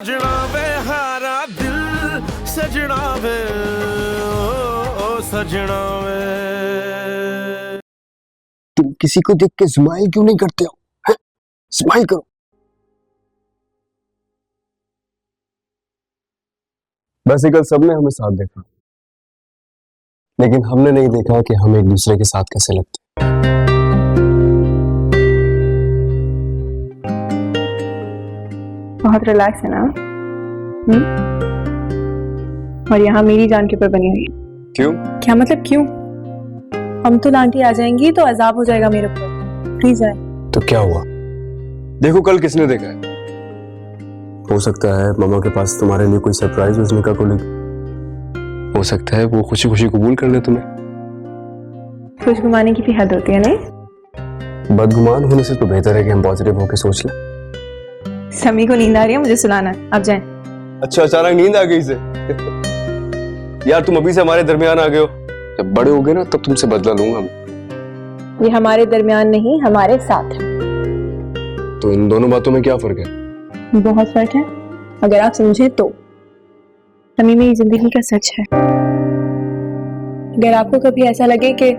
सजना वे हारा दिल सजना वे ओ सजना वे। तुम किसी को देख के स्माइल क्यों नहीं करते हो? स्माइल करो। वैसे कल सबने हमें साथ देखा, लेकिन हमने नहीं देखा कि हम एक दूसरे के साथ कैसे लगते। बहुत रिलैक्स है ना? और यहाँ मेरी जान के ऊपर बनी हुई। क्यों? क्या मतलब क्यों? हम तो आंटी आ जाएंगी तो अजाब हो जाएगा मेरे ऊपर। प्लीज आए। तो क्या हुआ? देखो कल किसने देखा है। हो सकता है मामा के पास तुम्हारे लिए कोई सरप्राइज उस निकाह को लेकर। हो सकता है वो खुशी खुशी कबूल कर ले तुम्हें। खुश घुमाने की भी हद होती है नहीं? बदगुमान होने से तो बेहतर है कि हम पॉजिटिव होकर सोच लें। समी को नींद आ रही है, मुझे सुलाना है। आप जाएं। अच्छा, अचानक नींद आ गई से? यार तुम अभी से हमारे दरमियान आ गए हो। जब बड़े हो गए ना तब तुमसे बदला लूंगा मैं। ये हमारे दरमियान नहीं, हमारे साथ है। तो इन दोनों बातों में क्या फर्क है? बहुत फर्क है, अगर आप समझे तो। समी मेरी जिंदगी का सच है। अगर आपको कभी ऐसा लगे कि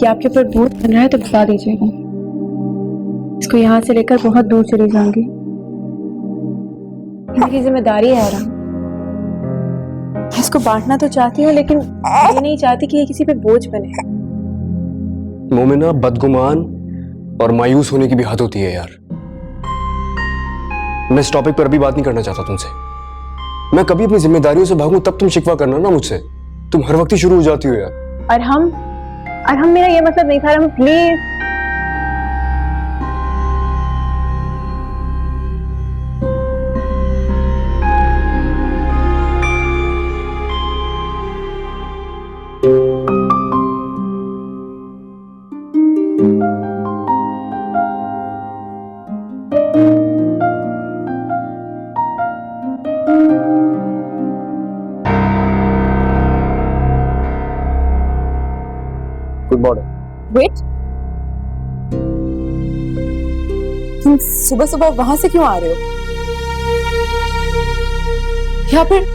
आपके ऊपर बोझ बन रहा है तो बता दीजिएगा। इसको यहाँ से लेकर बहुत दूर चली जाऊंगी। मेरी जिम्मेदारी है आराम। इसको बांटना तो चाहती हूँ, लेकिन ये नहीं चाहती कि ये किसी पे बोझ बने। मोमिना, बदगुमान और मायूस होने की भी हद होती है यार। मैं इस टॉपिक पर अभी बात नहीं करना चाहता तुमसे। मैं कभी अपनी जिम्मेदारियों से भागूं तब तुम शिकवा करना ना मुझसे। तुम हर वक्त ही शुरू हो जाती हो यार। और हम मेरा ये मतलब नहीं था। हम प्लीज। Good morning. वेट, तुम सुबह सुबह वहां से क्यों आ रहे हो? या फिर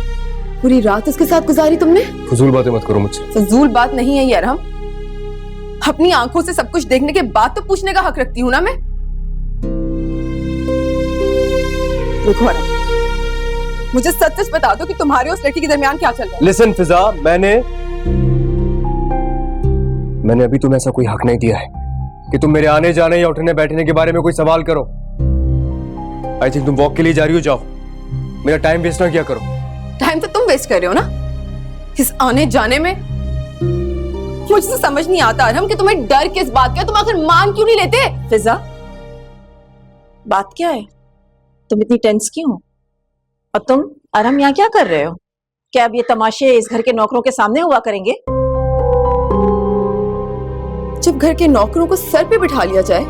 पूरी रात उसके साथ गुजारी तुमने? फजूल बातें मत करो मुझसे। फजूल बात नहीं है यार। हम अपनी आंखों से सब कुछ देखने के बाद तो पूछने का हक रखती हूँ ना मैं। देखो अरम, मुझे सच सच बता दो कि तुम्हारे उस लड़की के दरमियान क्या चल रहा है। लिसन फिजा, मैंने अभी तुम्हें ऐसा कोई हक नहीं दिया है कि तुम मेरे आने जाने या उठने बैठने के बारे में कोई सवाल करो। आई थिंक तुम वॉक के लिए जा रही हो, जाओ। मेरा टाइम वेस्ट ना किया करो। टाइम तो तुम वेस्ट कर रहे हो ना इस आने जाने में। मुझे तो समझ नहीं आता अरहम कि तुम्हें डर किस बात का। तुम आखिर मान क्यों नहीं लेते? फिजा, बात क्या है? तुम इतनी टेंस क्यों हो? और तुम अरहम यहाँ क्या कर रहे हो? क्या अब ये तमाशे इस घर के नौकरों के सामने हुआ करेंगे? जब घर के नौकरों को सर पे बिठा लिया जाए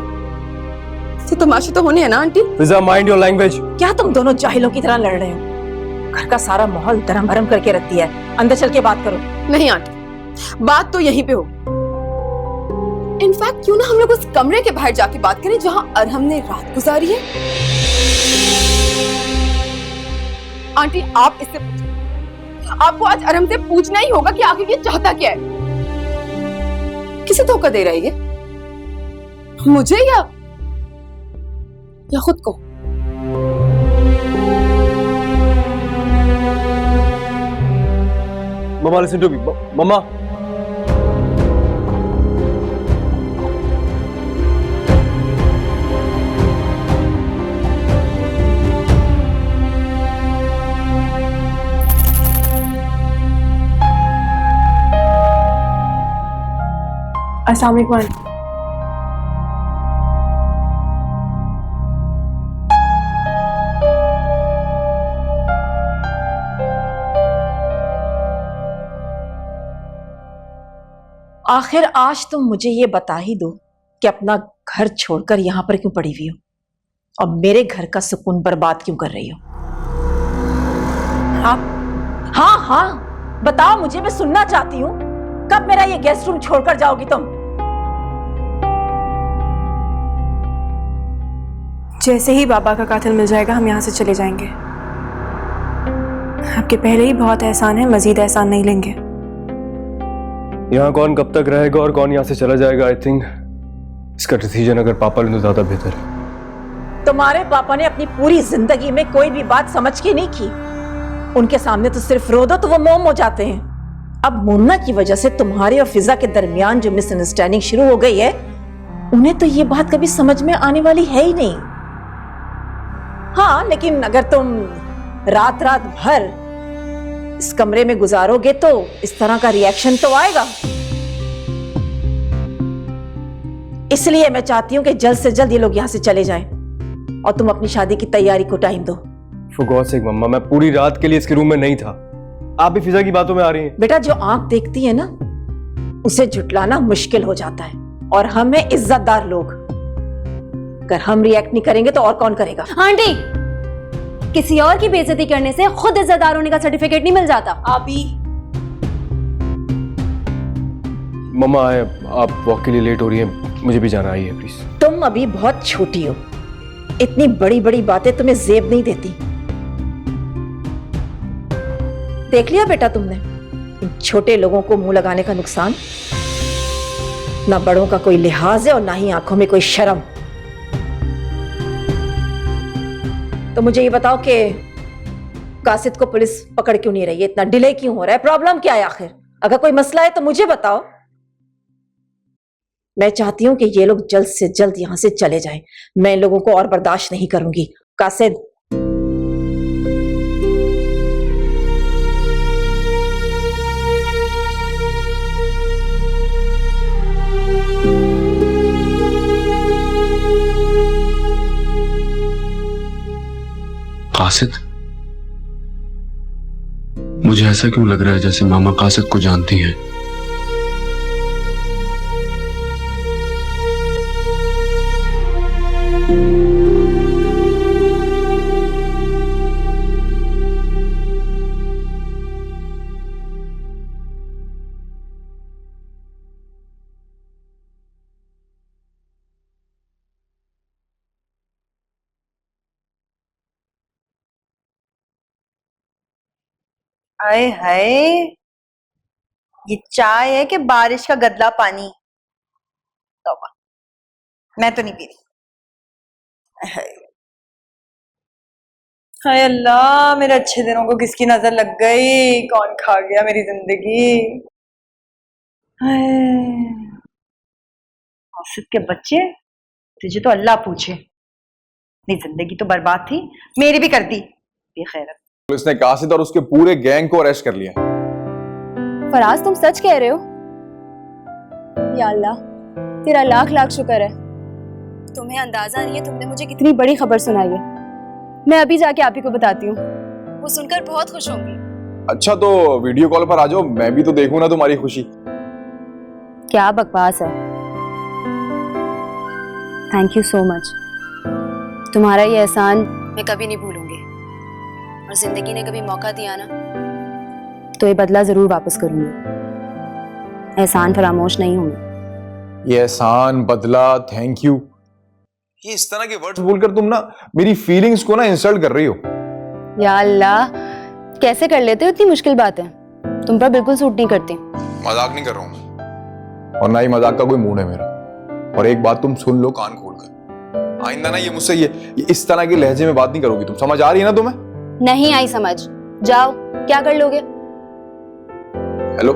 तो तमाशे तो होने हैं ना aunty. Fiza, mind your language. क्या तुम दोनों जाहिलों की तरह लड़ रहे हो? घर का सारा माहौल धर्म भरम करके रखती है। अंदर चल के बात करो। नहीं आंटी, बात तो यहीं पे हो। इनफैक्ट क्यों ना हम लोग उस कमरे के बाहर जाके बात करें जहां अरहम ने रात गुजारी है। आंटी आप इससे पूछो। आपको आज अरहम से पूछना ही होगा कि आखिर ये चाहता क्या है। किसे धोखा दे रहा है ये? मुझे या खुद को? मम्मा, लिसन टू मी। मम्मा, अस्सलाम वालेकुम। आखिर आज तुम मुझे ये बता ही दो कि अपना घर छोड़कर यहां पर क्यों पड़ी हुई हो और मेरे घर का सुकून बर्बाद क्यों कर रही हो? आप हाँ बताओ मुझे, मैं सुनना चाहती हूँ। कब मेरा ये गेस्ट रूम छोड़कर जाओगी तुम? जैसे ही बाबा का कातिल मिल जाएगा हम यहाँ से चले जाएंगे। आपके पहले ही बहुत एहसान है, मजीद एहसान नहीं लेंगे। यहाँ कौन कब तक रहेगा और कौन यहाँ से चला जाएगा, आई थिंक इसका डिसीजन अगर पापा ले तो ज्यादा बेहतर है। तुम्हारे पापा ने अपनी पूरी जिंदगी में कोई भी बात समझ के नहीं की। उनके सामने तो सिर्फ रो दो तो वो मोम हो जाते हैं। अब मुन्ना की वजह से तुम्हारे और फिजा के दरमियान जो मिसअंडरस्टैंडिंग शुरू हो गई है, उन्हें तो ये बात कभी समझ में आने वाली है ही नहीं। हाँ, लेकिन अगर तुम रात रात भर इस कमरे में गुजारोगे तो इस तरह का रिएक्शन तो आएगा। इसलिए मैं चाहती हूँ कि जल्द से जल्द ये लोग यहाँ से चले जाएं और तुम अपनी शादी की तैयारी को टाइम दो। For God's sake, मम्मा, मैं पूरी रात के लिए इसके रूम में नहीं था। आप भी फिजा की बातों में आ रही हैं। बेटा, जो आंख देखती है ना, उसे झुटलाना मुश्किल हो जाता है, और हम हैं इज्जतदार लोग। अगर हम रिएक्ट नहीं करेंगे तो और कौन करेगा? आंटी, किसी और की बेइज्जती करने से खुद इज्जतदार होने का सर्टिफिकेट नहीं मिल जाता। अभी मम्मा, आप वॉक के लिए लेट हो रही हैं, मुझे भी जाना है, प्लीज। तुम अभी बहुत छोटी हो, इतनी बड़ी बड़ी बातें तुम्हें जेब नहीं देती। देख लिया बेटा तुमने इन छोटे लोगों को मुंह लगाने का नुकसान। ना बड़ों का कोई लिहाज है और ना ही आंखों में कोई शर्म। तो मुझे ये बताओ कि कासिद को पुलिस पकड़ क्यों नहीं रही है? इतना डिले क्यों हो रहा है? प्रॉब्लम क्या है आखिर? अगर कोई मसला है तो मुझे बताओ। मैं चाहती हूं कि ये लोग जल्द से जल्द यहां से चले जाएं। मैं इन लोगों को और बर्दाश्त नहीं करूंगी। कासिद, कासिद, मुझे ऐसा क्यों लग रहा है जैसे मामा कासिद को जानती हैं। हाय हाय, ये चाय है कि बारिश का गदला पानी? तौबा, मैं तो नहीं पी रही। हाय अल्लाह, मेरे अच्छे दिनों को किसकी नजर लग गई? कौन खा गया मेरी जिंदगी? औसत के बच्चे, तुझे तो अल्लाह पूछे। मेरी जिंदगी तो बर्बाद थी, मेरी भी कर दी बेखैरत। पुलिस ने कासिद और उसके पूरे गैंग को अरेस्ट कर लिया। फराज, तुम सच कह रहे हो? या अल्लाह, तेरा लाख लाख शुक्र है। तुम्हें अंदाजा नहीं है तुमने मुझे कितनी बड़ी खबर सुनाई है। मैं अभी जाके आप ही को बताती हूँ, वो सुनकर बहुत खुश होंगी। अच्छा, तो वीडियो कॉल पर आ जाओ, मैं भी तो देखूं ना तुम्हारी खुशी। क्या बकवास है। Thank you so much. तुम्हारा ये एहसान मैं कभी नहीं भूलूंगी, और जिंदगी ने कभी मौका दिया ना तो ये बदला जरूर वापस करूंगी। एहसान फरामोश नहीं हूं मैं। ये एहसान, बदला, थैंक यू, ये इस तरह के वर्ड्स बोलकर तुम ना मेरी फीलिंग्स को ना इंसल्ट कर रही हो। या अल्लाह, कैसे कर लेते हो इतनी मुश्किल बातें? तुम पर बिल्कुल सूट नहीं करती। मजाक नहीं कर रहा हूँ, और ना ही मजाक का कोई मूड है मेरा। और एक बात तुम सुन लो कान खोलकर, आइंदा ना ये मुझसे ये इस तरह के लहजे में बात नहीं करोगी। तुम समझ आ रही है ना तुम्हें? नहीं आई समझ। जाओ, क्या कर लोगे? हेलो,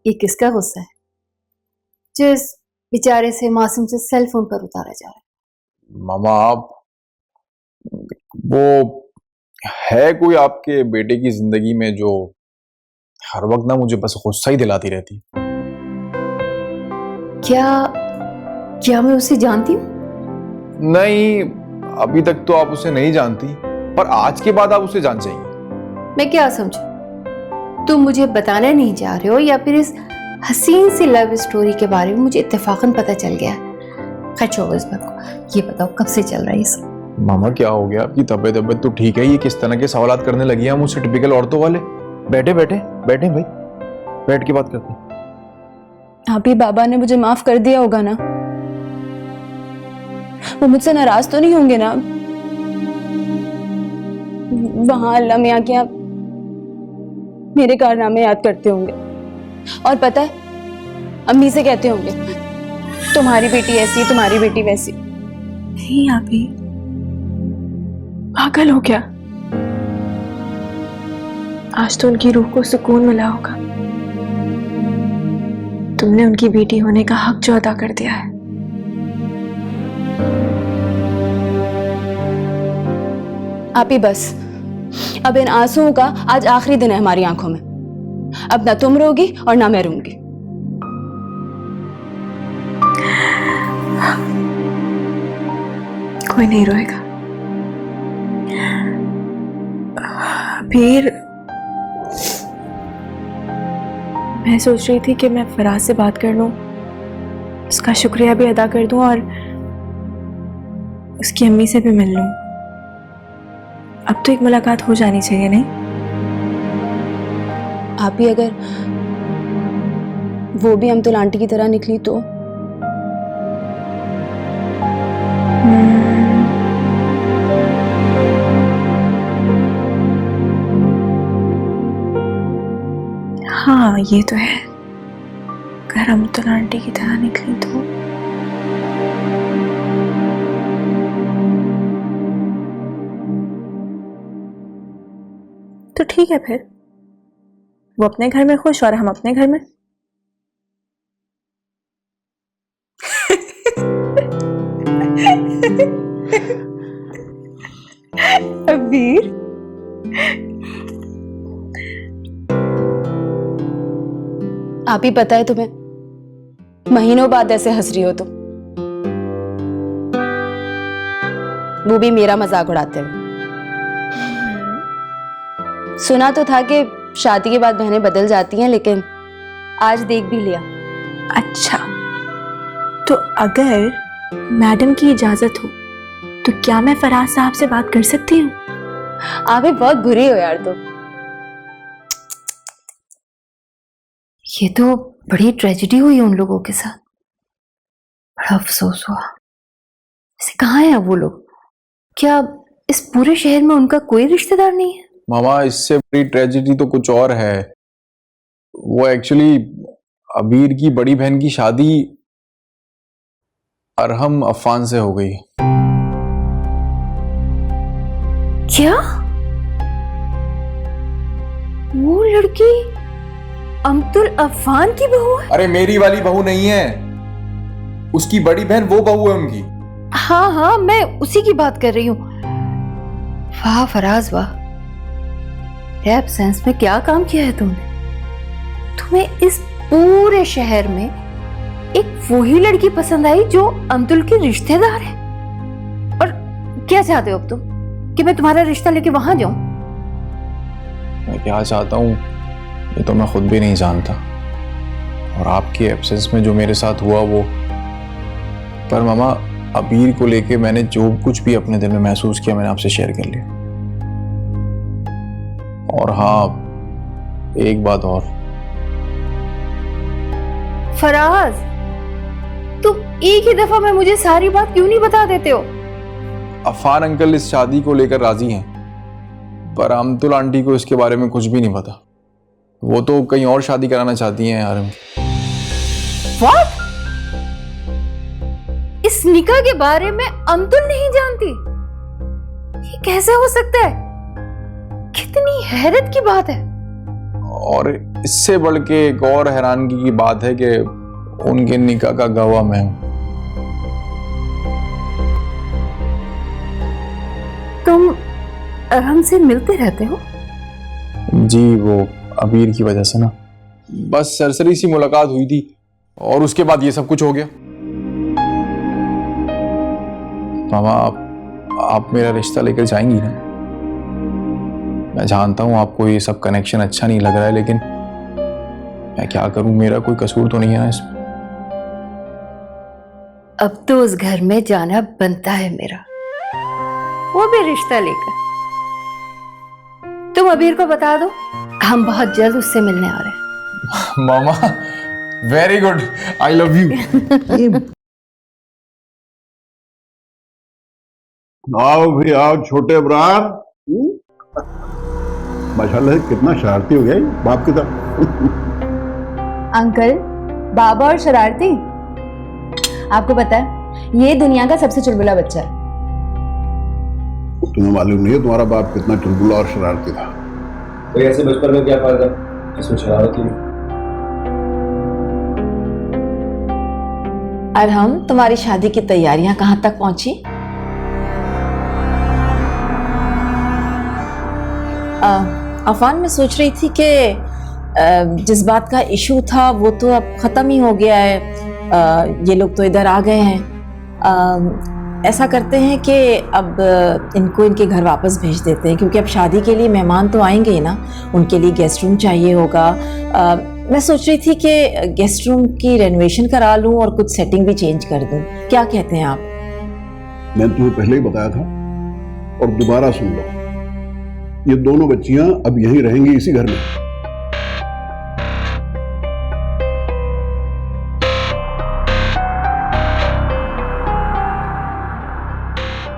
ये किसका गुस्सा है जो इस बेचारे से मासूम से सेल फोन पर उतारा जा रहा है? मामा, आप वो है कोई आपके बेटे की जिंदगी में जो हर वक्त ना मुझे बस गुस्सा ही दिलाती रहती? क्या मैं उसे जानती हूँ? नहीं, अभी तक तो आप उसे नहीं जानती, पर आज के बाद आप उसे जान जाएंगी। मैं क्या समझूं? तुम मुझे बताने नहीं जा रहे हो या फिर इस हसीन सी लव स्टोरी के बारे में मुझे इत्तेफाकन पता चल गया? खैर छोड़ो इस बात को, ये बताओ कब से चल रहा है ये सब? मामा, क्या हो गया? आपकी तबीयत तो ठीक है? ये किस तरह के सवालात करने लगी हैं मुझसे, टिपिकल औरतों वाले। बैठे बैठे बैठे भाई, बैठ के बात करते हैं। आप ही बाबा ने मुझे माफ कर दिया होगा ना? वो मुझसे नाराज तो नहीं होंगे ना? वहां अल्लाह मियां के यहाँ मेरे कारनामे याद करते होंगे और पता है अम्मी से कहते होंगे तुम्हारी बेटी ऐसी, तुम्हारी बेटी वैसी। नहीं अभी पागल हो क्या? आज तो उनकी रूह को सुकून मिला होगा। तुमने उनकी बेटी होने का हक जो अदा कर दिया है। आप ही बस, अब इन आंसुओं का आज आखिरी दिन है हमारी आंखों में। अब ना तुम रोगी और ना मैं रूंगी। कोई नहीं रोएगा। फिर मैं सोच रही थी कि मैं फराज से बात कर लूं, उसका शुक्रिया भी अदा कर दूं और उसकी अम्मी से भी मिल लूं। अब तो एक मुलाकात हो जानी चाहिए, नहीं? आप ही अगर वो भी अमतुल आंटी की तरह निकली तो? हाँ ये तो है, अगर अमतुल आंटी की तरह निकली तो ठीक है। फिर वो अपने घर में खुश और हम अपने घर में। अबीर आप ही पता है तुम्हें, महीनों बाद ऐसे हंस रही हो तुम, वो भी मेरा मजाक उड़ाते हुए। सुना तो था कि शादी के बाद बहनें बदल जाती हैं, लेकिन आज देख भी लिया। अच्छा, तो अगर मैडम की इजाजत हो तो क्या मैं फराज साहब से बात कर सकती हूँ? आप भी बहुत बुरी हो यार तुम। ये तो बड़ी ट्रेजेडी हुई उन लोगों के साथ, बड़ा अफसोस हुआ। वैसे कहाँ हैं वो लोग? क्या इस पूरे शहर में उनका कोई रिश्तेदार नहीं है? मामा, इससे बड़ी ट्रेजेडी तो कुछ और है। वो एक्चुअली अबीर की बड़ी बहन की शादी अरहम अफान से हो गई। क्या वो लड़की अमतुल अफान की बहू है? अरे मेरी वाली बहू नहीं है, उसकी बड़ी बहन वो बहू है उनकी। हाँ हाँ, मैं उसी की बात कर रही हूँ। वाह फराज वाह, एब्सेंस में क्या काम किया है तुमने? तुम्हें इस पूरे शहर में एक वही लड़की पसंद आई जो अमतुल की रिश्तेदार है। और क्या चाहते हो अब तुम, कि मैं तुम्हारा रिश्ता लेके वहां जाऊं? मैं क्या चाहता हूँ ये तो मैं खुद भी नहीं जानता, और आपके एब्सेंस में जो मेरे साथ हुआ वो। पर मामा, अबीर को लेके मैंने जो कुछ भी अपने दिल में महसूस किया मैंने आपसे शेयर कर लिया। और हाँ, एक बात और। फराज, तुम एक ही दफा में मुझे सारी बात क्यों नहीं बता देते हो? अफान अंकल इस शादी को लेकर राजी हैं, पर अमतुल आंटी को इसके बारे में कुछ भी नहीं पता। वो तो कहीं और शादी कराना चाहती हैं यार। What? इस निकाह के बारे में अमतुल नहीं जानती? ये कैसे हो सकता है? कितनी हैरत की बात है। और इससे बढ़ के एक और हैरानगी की बात है कि उनके निकाह का गवाह मैं हूं। तुम अरहम से मिलते रहते हो? जी, वो अबीर की वजह से ना, बस सरसरी सी मुलाकात हुई थी और उसके बाद ये सब कुछ हो गया। मामा, आप मेरा रिश्ता लेकर जाएंगी ना? मैं जानता हूं आपको ये सब कनेक्शन अच्छा नहीं लग रहा है, लेकिन मैं क्या करूं, मेरा कोई कसूर तो नहीं है ना इसमें। अब तो उस घर में जाना बनता है मेरा, वो भी रिश्ता लेकर। तुम अबीर को बता दो हम बहुत जल्द उससे मिलने आ रहे हैं। मामा, very good, I love you. आओ भी आओ छोटे इमरान। माशाल्लाह कितना शरारती हो गया ये बाप की तरह। अंकल, बाबा और शरारती, आपको पता है ये दुनिया का सबसे चुलबुला बच्चा है। तुम्हें मालूम नहीं है तुम्हारा बाप कितना चुलबुला और शरारती था? भाई ऐसे बचपन में क्या फायदा जिसमें शरारत ही नहीं। अरहम, तुम्हारी शादी की तैयारियां कहाँ तक पहुंची? अफान, मैं सोच रही थी कि जिस बात का इशू था वो तो अब ख़त्म ही हो गया है। ये लोग तो इधर आ गए हैं। ऐसा करते हैं कि अब इनको इनके घर वापस भेज देते हैं, क्योंकि अब शादी के लिए मेहमान तो आएंगे ही ना, उनके लिए गेस्ट रूम चाहिए होगा। मैं सोच रही थी कि गेस्ट रूम की रेनोवेशन करा लूं और कुछ सेटिंग भी चेंज कर दूं। क्या कहते हैं आप? मैंने तुम्हें पहले ही बताया था और दोबारा सुन लो, ये दोनों बच्चियां अब यहीं रहेंगी इसी घर में।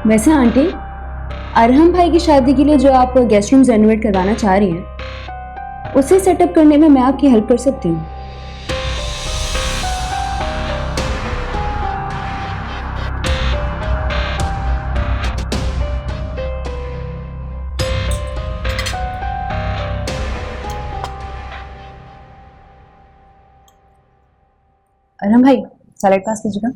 वैसे आंटी, अरहम भाई की शादी के लिए जो आप गेस्ट रूम रेनोवेट करवाना चाह रही हैं, उसे सेटअप करने में मैं आपकी हेल्प कर सकती हूँ। अरहम भाई, सैलेड पास कीजिएगा।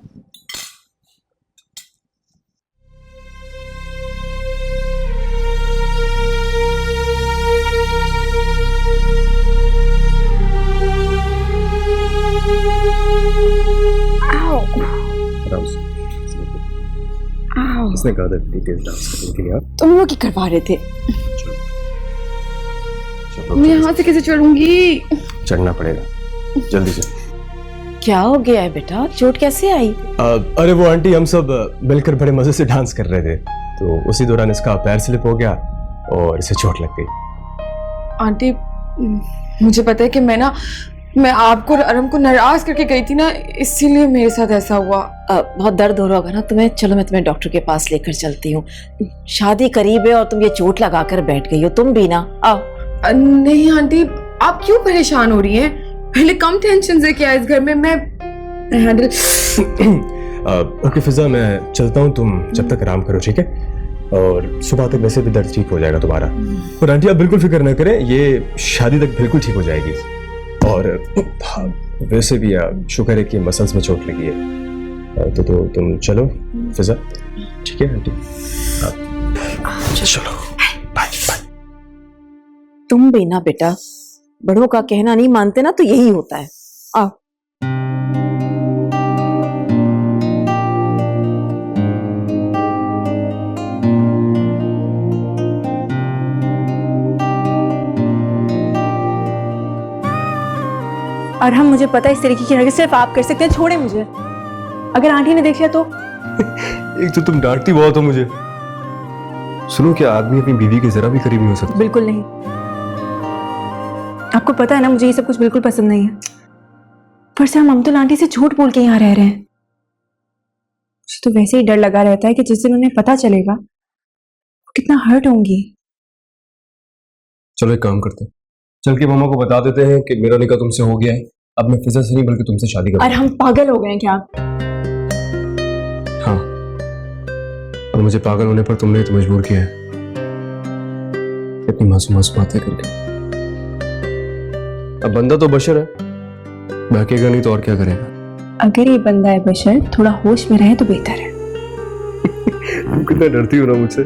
इसने कहा था डिटेल डांस करने के लिए आप तुम लोग ही करवा रहे थे। चलो मैं यहाँ से कैसे चढ़ूंगी? चढ़ना पड़ेगा, जल्दी से। क्या हो गया है बेटा? चोट कैसे आई? अरे वो आंटी, हम सब मिलकर बड़े मजे से डांस कर रहे थे, तो उसी दौरान इसका पैर स्लिप हो गया और इसे चोट लग गई। आंटी, मुझे पता है कि मैं आपको और अरहम को नाराज करके गई थी ना, इसीलिए मेरे साथ ऐसा हुआ। बहुत दर्द हो रहा होगा ना तुम्हें? चलो मैं तुम्हें डॉक्टर के पास लेकर चलती हूँ। शादी करीब है और तुम ये चोट लगा कर बैठ गई हो। तुम भी ना आओ। नहीं आंटी, आप क्यों परेशान हो रही हैं? पहले कम टेंशन से क्या इस घर में, मैं हैंडल। ओके फिजा, मैं चलता हूँ, तुम जब तक आराम करो, ठीक है? और सुबह तक वैसे भी दर्द ठीक हो जाएगा तुम्हारा। और आंटी आप बिल्कुल फिक्र ना करें, ये शादी तक बिल्कुल ठीक हो जाएगी। और वैसे भी शुक्र है कि मसल्स में चोट लगी है। तो तुम चलो फिजा, ठीक है आंटी? चलो, बाय बाय। तुम भी ना बेटा, बड़ों का कहना नहीं मानते ना, तो यही होता है। आओ। और हम, मुझे पता है इस तरीके की हरकत सिर्फ आप कर सकते हैं। छोड़े मुझे, अगर आंटी ने देख लिया तो। एक तो तुम डांटती बहुत हो मुझे। सुनो, क्या आदमी अपनी बीवी के जरा भी करीब नहीं हो सकता? बिल्कुल नहीं। आपको पता है ना, मुझे ये सब कुछ बिल्कुल पसंद नहीं है। पर से हम अमतुल आंटी से झूठ बोल के यहाँ रह रहे हैं। मुझे तो वैसे ही डर लगा रहता है कि जिस दिन उन्हें पता चलेगा वो कितना हर्ट होंगी। चलो एक काम करते हैं, चल के मामा को बता देते हैं कि मेरा निकाह तुमसे हो गया है, अब मैं फिजा से नहीं बल्कि तुमसे शादी करूंगा। और हम पागल हो गए हैं क्या? हाँ, और मुझे पागल होने पर तुमने तो मजबूर किया है, इतनी मासूम मासूम बातें करके। अब बंदा तो बशर है, बहकेगा नहीं तो और क्या करेगा? अगर ये बंदा है बशर, थोड़ा होश में रहे तो बेहतर है। तुम कितना डरती हो ना मुझसे।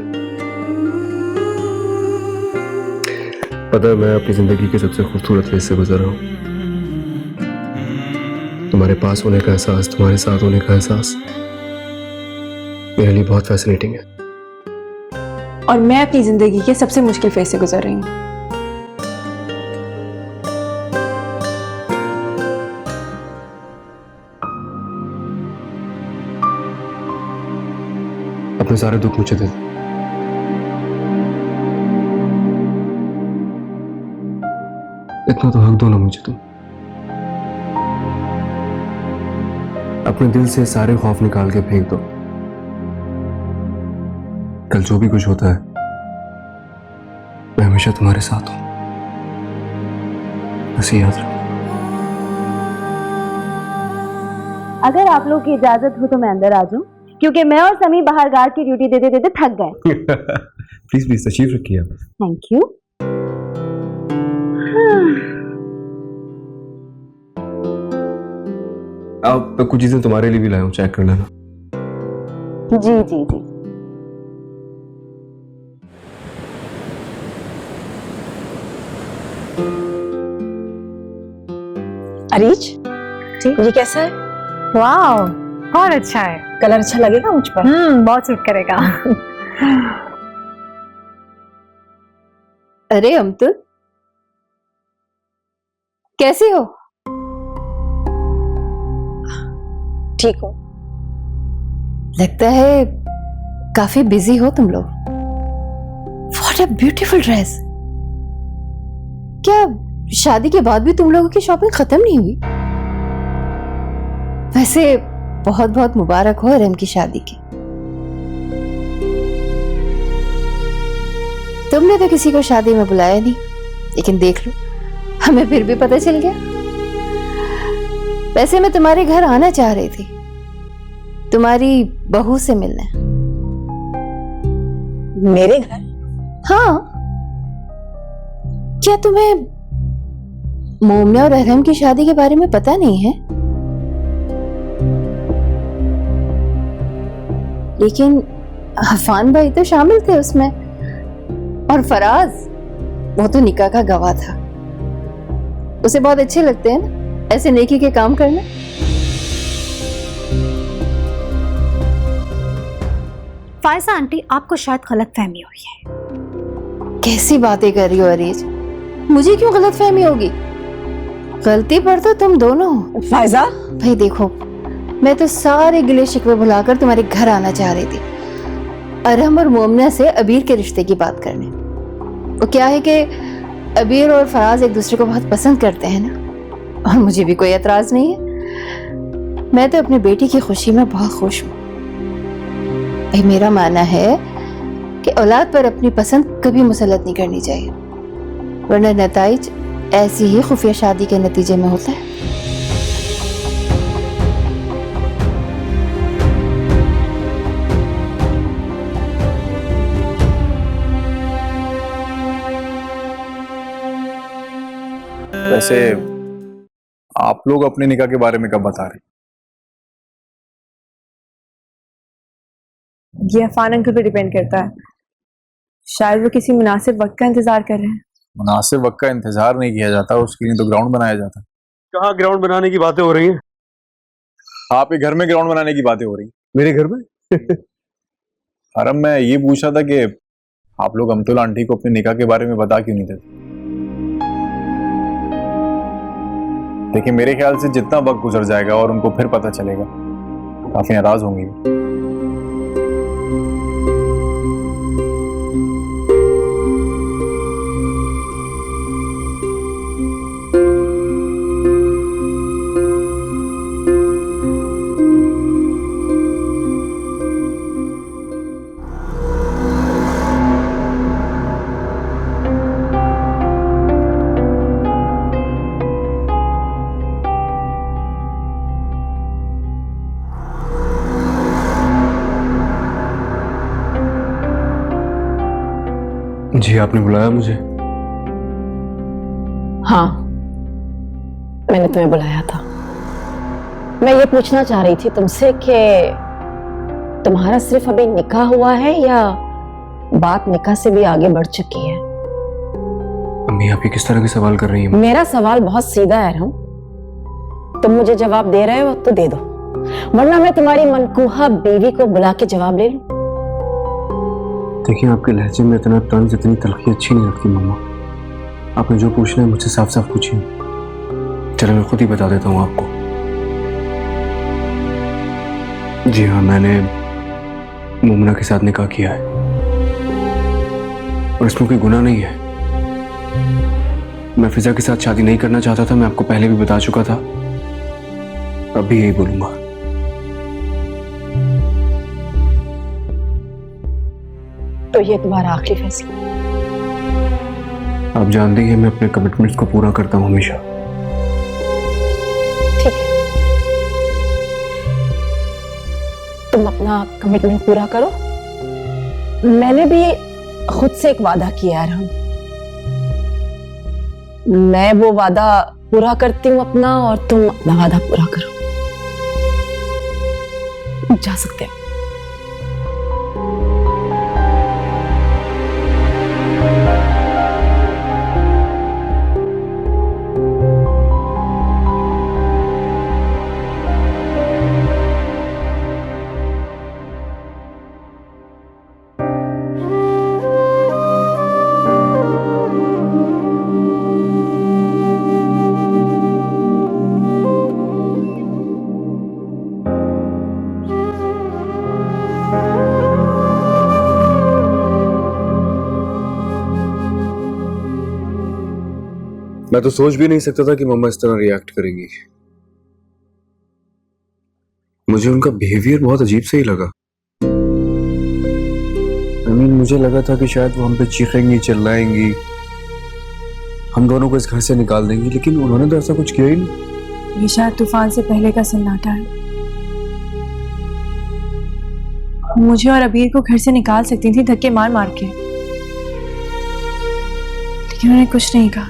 पता है, मैं अपनी जिंदगी के सबसे खूबसूरत फेज से गुजर रहा हूँ। तुम्हारे पास होने का एहसास, तुम्हारे साथ होने का एहसास मेरे लिए बहुत फैसिनेटिंग है। और मैं अपनी जिंदगी के सबसे मुश्किल फेज से गुजर रही हूँ। अपने सारे दुख मुझे दे दो। इतना तो हक दो ना मुझे तुम। अपने दिल से सारे खौफ निकाल के फेंक दो। कल जो भी कुछ होता है मैं हमेशा तुम्हारे साथ हूं, बस याद रखो। अगर आप लोग की इजाजत हो तो मैं अंदर आ जाऊं, क्योंकि मैं और समी बाहर गार्ड की ड्यूटी देते देते थक गए। प्लीज प्लीज तशरीफ रखिए आप। Thank you. आप कुछ चीजें तुम्हारे लिए भी लाया हूं, चेक कर लेना। जी जी जी। अरीज ये कैसा है? वाह, बहुत अच्छा है। कलर अच्छा लगेगा मुझ पर? बहुत सूट करेगा। अरे अमतुल, कैसी हो? ठीक हो? लगता है काफी बिजी हो तुम लोग। What a beautiful dress! क्या शादी के बाद भी तुम लोगों की शॉपिंग खत्म नहीं हुई? वैसे बहुत बहुत मुबारक हो अरहम की शादी की। तुमने तो किसी को शादी में बुलाया नहीं, लेकिन देख लो हमें फिर भी पता चल गया। वैसे मैं तुम्हारे घर आना चाह रही थी, तुम्हारी बहू से मिलने। मेरे घर? हाँ, क्या तुम्हें मोमना और अरहम की शादी के बारे में पता नहीं है? लेकिन अफान भाई तो शामिल थे उसमें, और फराज, वो तो निकाह का गवाह था। उसे बहुत अच्छे लगते हैं ना ऐसे नेकी के काम करना। फायजा आंटी, आपको शायद गलतफहमी हुई है। कैसी बातें कर रही हो अरीज? मुझे क्यों गलतफहमी होगी? गलती पर तो तुम दोनों हो। फायजा भाई देखो, मैं तो सारे गिले शिकवे भुलाकर तुम्हारे घर आना चाह रही थी, अरहम और मोमना से अबीर के रिश्ते की बात करने। वो क्या है कि अबीर और फराज एक दूसरे को बहुत पसंद करते हैं ना, और मुझे भी कोई एतराज नहीं है। मैं तो अपनी बेटी की खुशी में बहुत खुश हूँ। भाई मेरा मानना है कि औलाद पर अपनी पसंद कभी मुसल्लत नहीं करनी चाहिए, वरना नताइज ऐसी ही खुफिया शादी के नतीजे में होता है। वैसे आप लोग अपने निकाह के बारे में कब बता रहे? ये अफान अंकल पे डिपेंड करता है। शायद वो किसी मुनासिब वक्त का इंतजार कर रहे हैं। मुनासिब वक्त का इंतजार नहीं किया जाता, उसके लिए तो ग्राउंड बनाया जाता। कहाँ ग्राउंड बनाने की बातें हो रही हैं? आपके घर में ग्राउंड बनाने की बातें हो रही? मेरे घर में? अरम, मैं ये पूछ रहा था कि आप लोग अमतुल आंटी को अपने निकाह के बारे में बता क्यों नहीं देते? देखिए, मेरे ख्याल से जितना वक्त गुजर जाएगा और उनको फिर पता चलेगा, काफी नाराज होंगी। जी, आपने बुलाया मुझे? हाँ, मैंने तुम्हें बुलाया था। मैं ये पूछना चाह रही थी तुमसे कि तुम्हारा सिर्फ अभी निकाह हुआ है या बात निकाह से भी आगे बढ़ चुकी है? अम्मी, आप ये किस तरह के सवाल कर रही हैं? मेरा सवाल बहुत सीधा है अरहम, तुम मुझे जवाब दे रहे हो तो दे दो, वरना मैं तुम्हारी मनकूहा बीवी को बुला के जवाब ले लूं। देखिए, आपके लहजे में इतना तंज, इतनी तलखी अच्छी नहीं लगती मम्मा। आपने जो पूछना है मुझसे साफ साफ पूछिए। चलो मैं खुद ही बता देता हूँ आपको। जी हाँ, मैंने मोमना के साथ निकाह किया है और इसमें कोई गुनाह नहीं है। मैं फिजा के साथ शादी नहीं करना चाहता था, मैं आपको पहले भी बता चुका था, अब भी यही बोलूंगा। तो ये तुम्हारा आखिरी फैसला। आप जानती हैं मैं अपने कमिटमेंट्स को पूरा करता हूँ हमेशा। ठीक है, तुम अपना कमिटमेंट पूरा करो। मैंने भी खुद से एक वादा किया है अरहम, मैं वो वादा पूरा करती हूँ अपना, और तुम अपना वादा पूरा करो। जा सकते हो। मैं तो सोच भी नहीं सकता था कि मम्मा इस तरह रिएक्ट करेंगी। मुझे उनका बिहेवियर बहुत अजीब से ही लगा। मुझे लगा था कि शायद वो हम पे चीखेंगी, चिल्लाएंगी, हम दोनों को इस घर से निकाल देंगी, लेकिन उन्होंने तो ऐसा कुछ किया ही नहीं। ये शायद तूफान से पहले का सन्नाटा है। मुझे और अबीर को घर से निकाल सकती थी धक्के मार मार के, लेकिन उन्होंने कुछ नहीं कहा।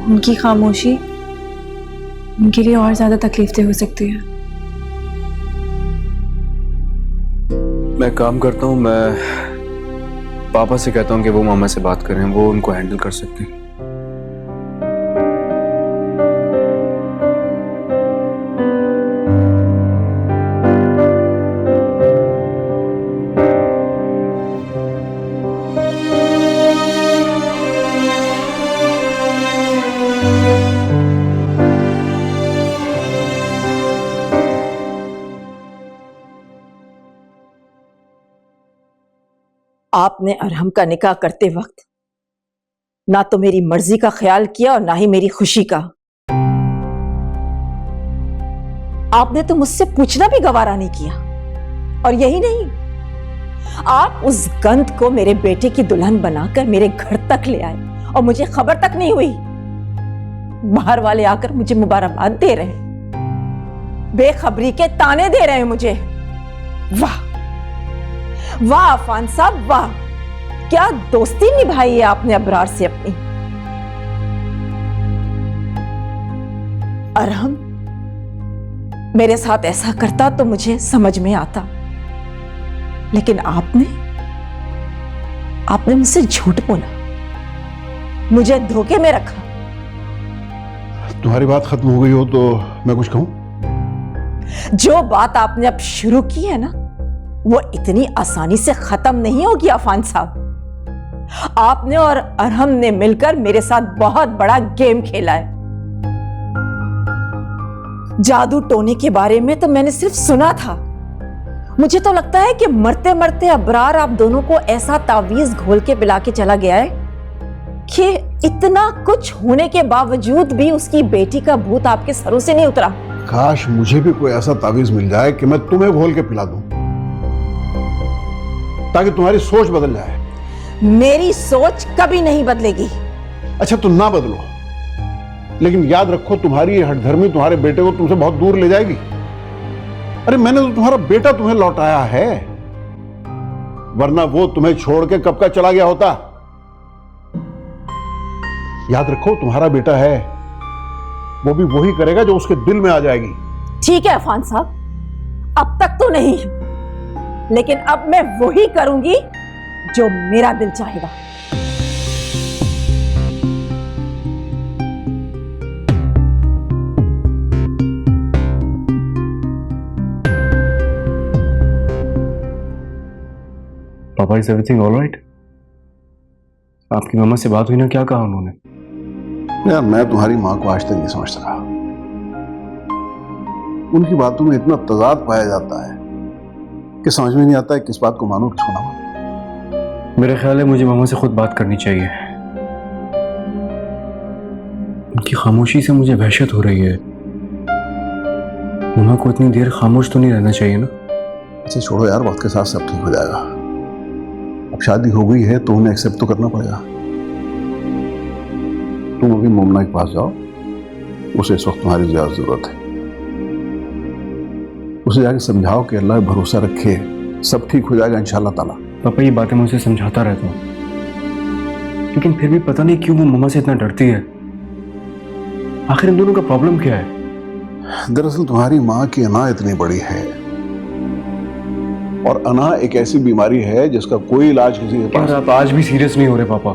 उनकी खामोशी उनके लिए और ज्यादा तकलीफ हो सकती है। मैं काम करता हूँ, मैं पापा से कहता हूँ कि वो मामा से बात करें, वो उनको हैंडल कर सकते हैं। आपने अरहम का निकाह करते वक्त ना तो मेरी मर्जी का ख्याल किया और ना ही मेरी खुशी का। आपने तो मुझसे पूछना भी गवारा नहीं किया। और यही नहीं, आप उस गंध को मेरे बेटे की दुल्हन बनाकर मेरे घर तक ले आए और मुझे खबर तक नहीं हुई। बाहर वाले आकर मुझे मुबारकबाद दे रहे हैं, बेखबरी के ताने दे रहे हैं मुझे। वाह वाह अफान साहब, वाह, क्या दोस्ती निभाई है आपने अबरार से अपनी। अरहम मेरे साथ ऐसा करता तो मुझे समझ में आता, लेकिन आपने मुझसे झूठ बोला, मुझे धोखे में रखा। तुम्हारी बात खत्म हो गई हो तो मैं कुछ कहूं? जो बात आपने अब शुरू की है ना, वो इतनी आसानी से खत्म नहीं होगी अफान साहब। आपने और अरहम ने मिलकर मेरे साथ बहुत बड़ा गेम खेला है। जादू टोने के बारे में तो मैंने सिर्फ सुना था। मुझे तो लगता है कि मरते मरते अबरार आप दोनों को ऐसा तावीज घोल के पिला के चला गया है कि इतना कुछ होने के बावजूद भी उसकी बेटी का भूत आपके सरों से नहीं उतरा। काश मुझे भी कोई ऐसा तावीज मिल जाए कि मैं तुम्हें घोल के पिला दूं, ताकि तुम्हारी सोच बदल जाए। मेरी सोच कभी नहीं बदलेगी। अच्छा तुम ना बदलो, लेकिन याद रखो तुम्हारी ये हठधर्मी तुम्हारे बेटे को तुमसे बहुत दूर ले जाएगी। अरे मैंने तो तुम्हारा बेटा तुम्हें लौटाया है, वरना वो तुम्हें छोड़ के कब का चला गया होता। याद रखो तुम्हारा बेटा है, वो भी वही करेगा जो उसके दिल में आ जाएगी। ठीक है अफान साहब, अब तक तो नहीं, लेकिन अब मैं वही करूंगी जो मेरा दिल चाहेगा। पापा, इज एवरीथिंग ऑलराइट? आपकी मम्मा से बात हुई ना, क्या कहा उन्होंने? यार मैं तुम्हारी माँ को आज तक नहीं समझ सका। उनकी बातों में इतना तजाद पाया जाता है कि समझ में नहीं आता है किस बात को मानो किसको ना मानो। मेरे ख्याल है मुझे मम्मा से खुद बात करनी चाहिए। उनकी खामोशी से मुझे वहशत हो रही है। मम्मा को इतनी देर खामोश तो नहीं रहना चाहिए ना। अच्छा छोड़ो यार, वक्त के साथ सब ठीक हो जाएगा। अब शादी हो गई है तो उन्हें एक्सेप्ट तो करना पड़ेगा। तुम अभी मोमना के पास जाओ, उसे इस वक्त तुम्हारी ज्यादा जरूरत है। उसे जाके समझाओ कि अल्लाह पे भरोसा रखे, सब ठीक हो जाएगा इंशाल्लाह ताला। पापा ये बातें मैं उसे समझाता रहता हूँ, लेकिन फिर भी पता नहीं क्यों वो मम्मा से इतना डरती है। आखिर इन दोनों का प्रॉब्लम क्या है? दरअसल तुम्हारी माँ की अना इतनी बड़ी है, और अना एक ऐसी बीमारी है जिसका कोई इलाज किसी के पास। आप आज भी सीरियस नहीं हो रहे पापा।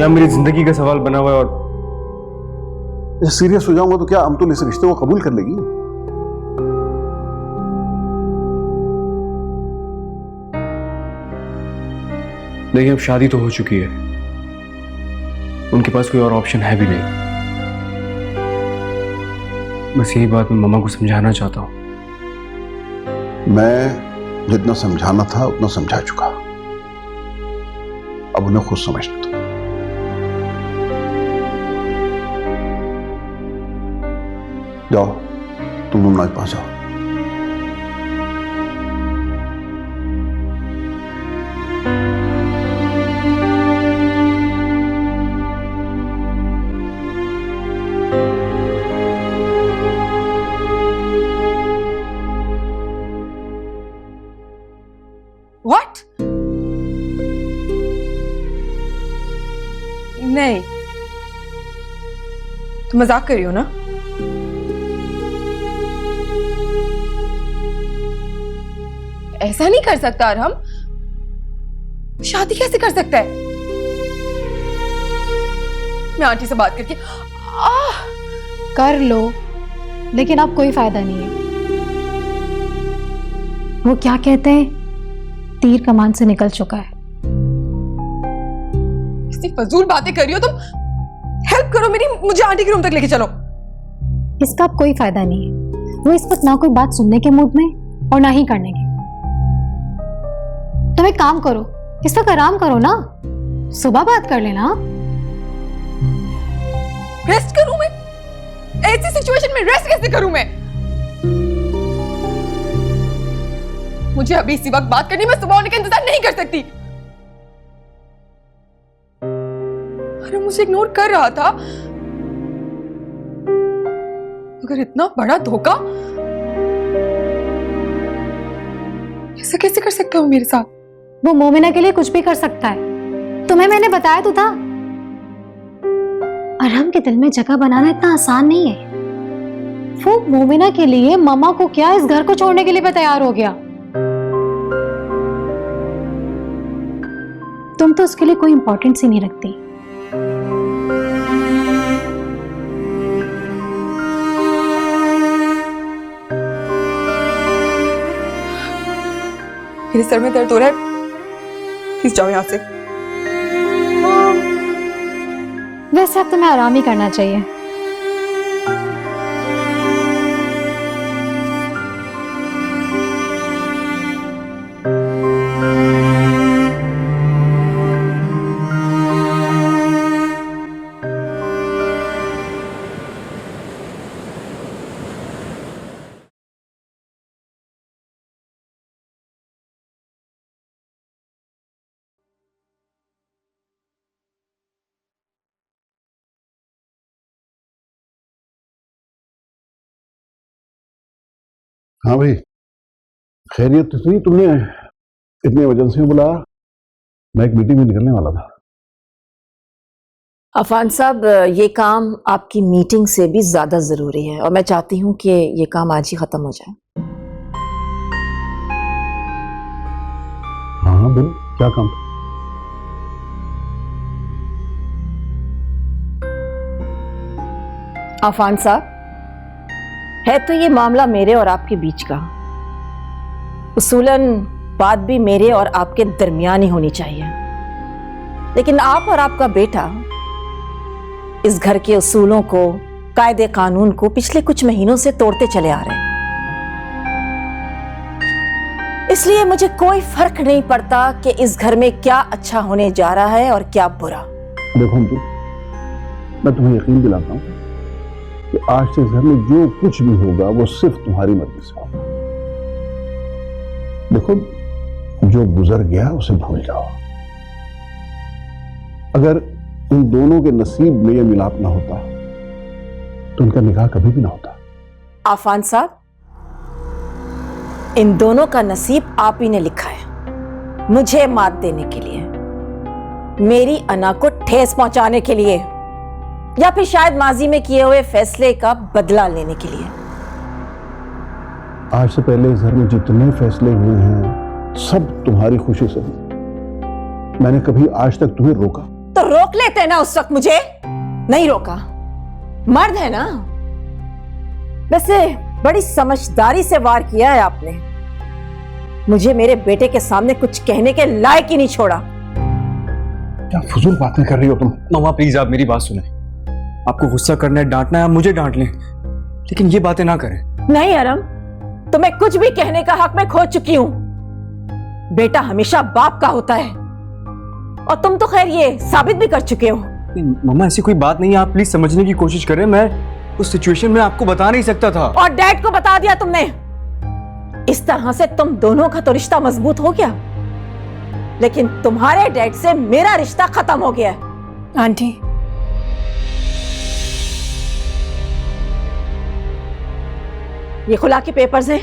यह मेरी जिंदगी का सवाल बना हुआ है, और सीरियस हो जाऊंगा तो क्या अमतुल इस रिश्ते को कबूल कर लेगी? देखिए अब शादी तो हो चुकी है, उनके पास कोई और ऑप्शन है भी नहीं। बस यही बात मैं मम्मा को समझाना चाहता हूँ। मैं जितना समझाना था उतना समझा चुका, अब उन्हें खुद समझने दो। जाओ तुम मुन्ना के पास जाओ। What? नहीं, तुम मजाक कर रही हो ना? ऐसा नहीं कर सकता अरहम, शादी कैसे कर सकता है? मैं आंटी से बात करके कर लो, लेकिन अब कोई फायदा नहीं है। वो क्या कहते हैं, तीर कमान से निकल चुका है। किसी फजूल बातें कर रही हो तुम। हेल्प करो मेरी, मुझे आंटी के रूम तक लेके चलो। इसका अब कोई फायदा नहीं है। वो इस वक्त ना कोई बात सुनने के मूड में और ना ही करने के। तुम एक काम करो, इस वक्त आराम करो ना, सुबह बात कर लेना। रेस्ट करूं मैं? ऐसी सिचुएशन में रेस्ट कैसे करूं मैं? मुझे अभी इसी वक्त बात करनी, मैं सुबह होने का इंतजार नहीं कर सकती। अरे मुझे इग्नोर कर रहा था, अगर इतना बड़ा धोखा ऐसा कैसे कर सकता हूँ मेरे साथ? वो मोमिना के लिए कुछ भी कर सकता है, तुम्हें मैंने बताया तो था। अरहम के दिल में जगह बनाना इतना आसान नहीं है। वो मोमिना के लिए मामा को क्या, इस घर को छोड़ने के लिए भी तैयार हो गया। तुम तो उसके लिए कोई इंपॉर्टेंस ही नहीं रखती। मेरे सर में दर्द हो रहा है, प्लीज जाओ यहां से। वैसे अब तुम्हें आराम ही करना चाहिए। हाँ भाई, खैरियत तो नहीं? तुमने इतनी इमरजेंसी में बुलाया? मैं एक मीटिंग में निकलने वाला था। अफान साहब, ये काम आपकी मीटिंग से भी ज्यादा जरूरी है और मैं चाहती हूँ कि ये काम आज ही खत्म हो जाए। हाँ बोलो, क्या काम? अफान साहब, है तो ये मामला मेरे और आपके बीच का। उसूलन बात भी मेरे और आपके दरमियान ही होनी चाहिए, लेकिन आप और आपका बेटा इस घर के उसूलों को, कायदे कानून को पिछले कुछ महीनों से तोड़ते चले आ रहे हैं। इसलिए मुझे कोई फर्क नहीं पड़ता कि इस घर में क्या अच्छा होने जा रहा है और क्या बुरा। देखो अंतु, मैं तुम्हें यकीन दिलाता हूँ कि आज से इस घर में जो कुछ भी होगा वो सिर्फ तुम्हारी मर्जी से होगा। और अगर तुम इस घर में रहना चाहती हो तो ये काम तुम ही करोगी। अफान साहब, है तो ये मामला मेरे और आपके बीच का। उसूलन बात भी मेरे और आपके दरमियान ही होनी चाहिए, लेकिन आप और आपका बेटा इस घर के उसूलों को, कायदे कानून को पिछले कुछ महीनों से तोड़ते चले आ रहे हैं। इसलिए मुझे कोई फर्क नहीं पड़ता कि इस घर में क्या अच्छा होने जा रहा है और क्या बुरा। देखो अंतु, मैं तुम्हें यकीन दिलाता हूँ कि आज से इस घर में जो कुछ भी होगा वो सिर्फ तुम्हारी मर्जी से होगा। देखो, जो गुजर गया उसे भूल जाओ। अगर इन दोनों के नसीब में यह मिलाप ना होता तो उनका निकाह कभी भी ना होता। आफान साहब, इन दोनों का नसीब आप ही ने लिखा है, मुझे मात देने के लिए, मेरी अना को ठेस पहुंचाने के लिए, या फिर शायद माजी में किए हुए फैसले का बदला लेने के लिए। आज से पहले इस घर में जितने फैसले हुए हैं सब तुम्हारी खुशी से हुए। मैंने कभी आज तक तुम्हें रोका? तो रोक लेते ना उस वक्त, मुझे नहीं रोका। मर्द है ना। वैसे बड़ी समझदारी से वार किया है आपने, मुझे मेरे बेटे के सामने कुछ कहने के लायक ही नहीं छोड़ा। क्या फजूल बातें कर रही हो तुम? मामा प्लीज आप मेरी बात सुने। आपको गुस्सा करना है, डांटना है, आप मुझे डांट लें, लेकिन ये बातें ना करें। नहीं अरम, तुम्हें कुछ भी कहने का हक मैं खो चुकी हूं। बेटा हमेशा बाप का होता है, और तुम तो खैर ये साबित भी कर चुके हो। मामा ऐसी कोई बात नहीं है, आप प्लीज समझने की कोशिश करें। मैं उस सिचुएशन में आपको बता नहीं सकता था। और डैड को बता दिया तुमने। इस तरह से तुम दोनों का तो रिश्ता मजबूत हो गया, लेकिन तुम्हारे डैड से मेरा रिश्ता खत्म हो गया। आंटी, ये खुला के पेपर्स हैं।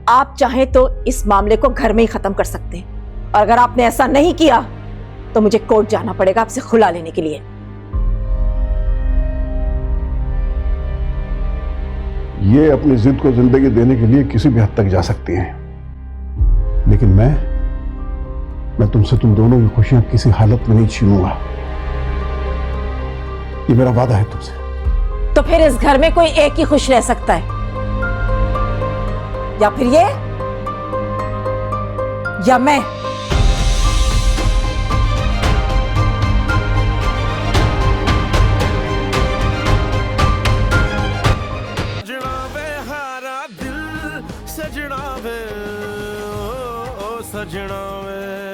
आप चाहें तो इस मामले को घर में ही खत्म कर सकते हैं, और अगर आपने ऐसा नहीं किया तो मुझे कोर्ट जाना पड़ेगा आपसे खुला लेने के लिए। ये अपनी जिद को जिंदगी देने के लिए किसी भी हद तक जा सकती हैं, लेकिन मैं तुमसे तुम दोनों की खुशियां किसी हालत में नहीं छीनूंगा। ये मेरा वादा है तुमसे। तो फिर इस घर में कोई एक ही खुश रह सकता है, या फिर ये, या मैं। सजना वे, ओ सजना वे।